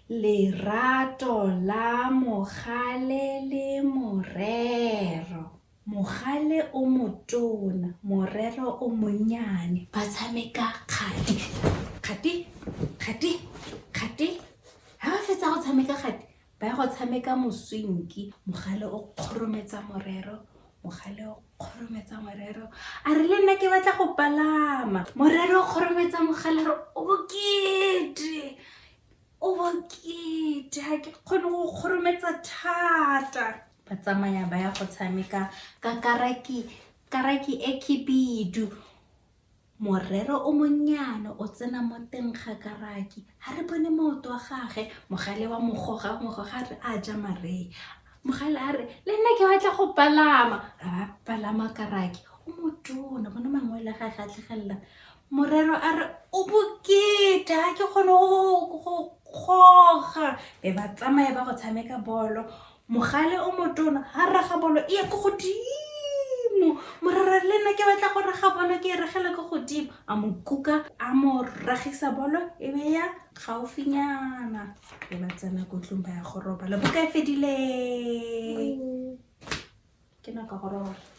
Lerato la mogale le morero. Mogale o motona, morero o monnyane. Ba tshameka kgati. Kgati. Ha ba fetsa go tshameka kgati, ba ya go tshameka moswinki. Mogale o kgorometsa morero. A re le nna ke batla go palama. Morero o kgorometsa mogale re o bokete. Ha ke kgone go kgorometsa thata. Ba tsamaya ba ya go tshameka ka karaki e khibidu. Morero o monnyane o tsena mo teng ga karaki. Ha re bone maoto a gage, mogale wa mogoga re a ja marei. Mogale a re le nna ke batla go palama. Ba palama karaki o motona, bona mangwele a gage a tlhagelela. Morero a re o bokete, ha ke kgone go goga. Be ba tsamaya ba go tshameka bolo. Mogale o motona ha raga bolo e ya ko godimo. Morero le nna ke batla go raga bolo ke e regela ko godimo. A mo kuka, a mo ragisa bolo e be ya gaufinyana. Be ba tsena ko tlong ba ya go robala. Buka e fedile. Ke nako ya go robala.